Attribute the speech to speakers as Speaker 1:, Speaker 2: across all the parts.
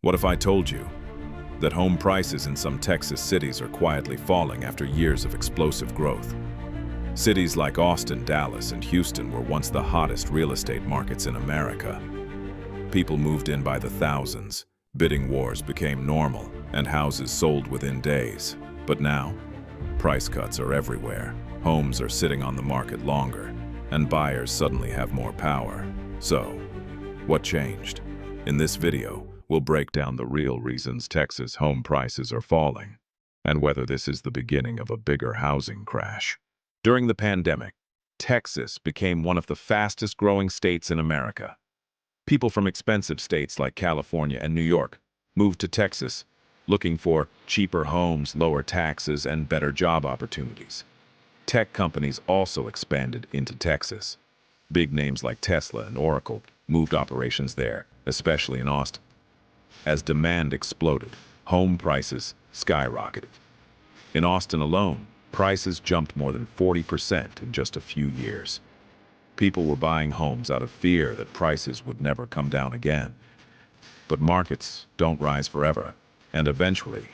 Speaker 1: What if I told you that home prices in some Texas cities are quietly falling after years of explosive growth? Cities like Austin, Dallas, and Houston were once the hottest real estate markets in America. People moved in by the thousands, bidding wars became normal, and houses sold within days. But now, price cuts are everywhere. Homes are sitting on the market longer, and buyers suddenly have more power. So, what changed? In this video, we'll break down the real reasons Texas home prices are falling, and whether this is the beginning of a bigger housing crash. During the pandemic, Texas became one of the fastest growing states in America. People from expensive states like California and New York moved to Texas, looking for cheaper homes, lower taxes, and better job opportunities. Tech companies also expanded into Texas. Big names like Tesla and Oracle moved operations there, especially in Austin. As demand exploded, home prices skyrocketed. In Austin alone, prices jumped more than 40% in just a few years. People were buying homes out of fear that prices would never come down again. But markets don't rise forever, and eventually,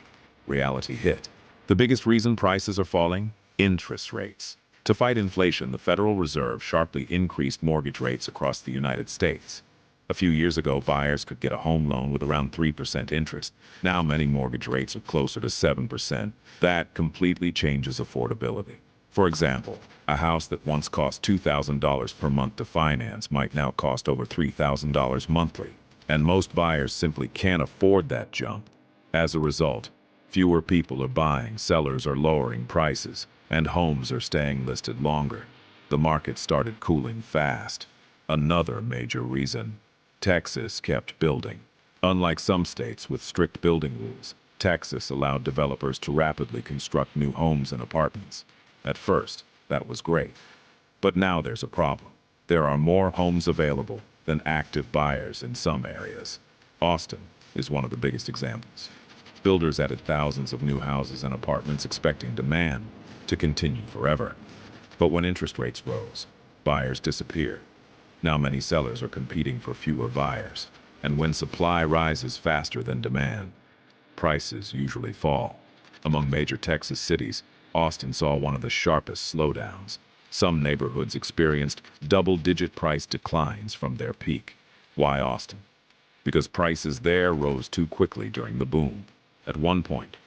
Speaker 1: reality hit. The biggest reason prices are falling? Interest rates. To fight inflation, the Federal Reserve sharply increased mortgage rates across the United States. A few years ago, buyers could get a home loan with around 3% interest. Now many mortgage rates are closer to 7%. That completely changes affordability. For example, a house that once cost $2,000 per month to finance might now cost over $3,000 monthly. And most buyers simply can't afford that jump. As a result, fewer people are buying, sellers are lowering prices, and homes are staying listed longer. The market started cooling fast. Another major reason: Texas kept building. Unlike some states with strict building rules, Texas allowed developers to rapidly construct new homes and apartments. At first, that was great. But now there's a problem. There are more homes available than active buyers in some areas. Austin is one of the biggest examples. Builders added thousands of new houses and apartments expecting demand to continue forever. But when interest rates rose, buyers disappeared. Now many sellers are competing for fewer buyers, and when supply rises faster than demand, prices usually fall. Among major Texas cities, Austin saw one of the sharpest slowdowns. Some neighborhoods experienced double-digit price declines from their peak. Why Austin? Because prices there rose too quickly during the boom. At one point,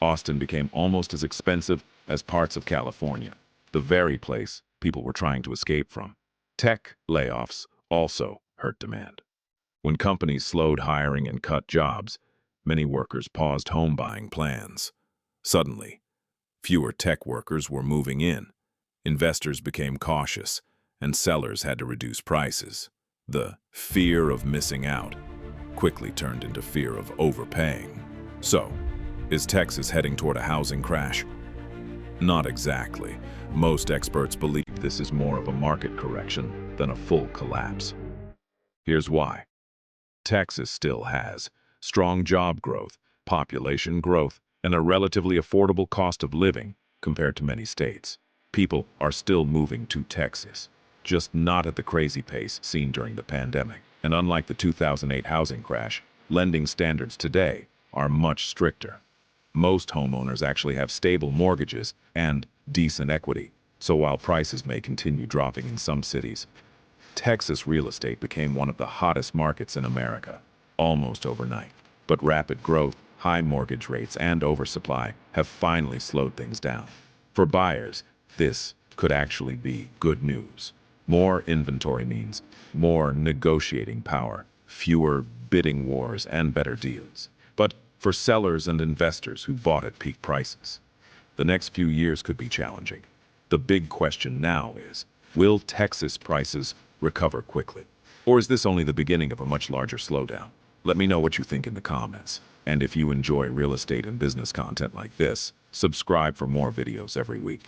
Speaker 1: Austin became almost as expensive as parts of California, the very place people were trying to escape from. Tech layoffs also hurt demand. When companies slowed hiring and cut jobs, many workers paused home buying plans. Suddenly, fewer tech workers were moving in. Investors became cautious, and sellers had to reduce prices. The fear of missing out quickly turned into fear of overpaying. So, is Texas heading toward a housing crash? Not exactly. Most experts believe this is more of a market correction than a full collapse. Here's why. Texas still has strong job growth, population growth, and a relatively affordable cost of living compared to many states. People are still moving to Texas, just not at the crazy pace seen during the pandemic. And unlike the 2008 housing crash, lending standards today are much stricter. Most homeowners actually have stable mortgages and decent equity. So while prices may continue dropping in some cities, Texas real estate became one of the hottest markets in America, almost overnight. But rapid growth, high mortgage rates, and oversupply have finally slowed things down. For buyers, this could actually be good news. More inventory means more negotiating power, fewer bidding wars, and better deals. But for sellers and investors who bought at peak prices, the next few years could be challenging. The big question now is, will Texas prices recover quickly? Or is this only the beginning of a much larger slowdown? Let me know what you think in the comments. And if you enjoy real estate and business content like this, subscribe for more videos every week.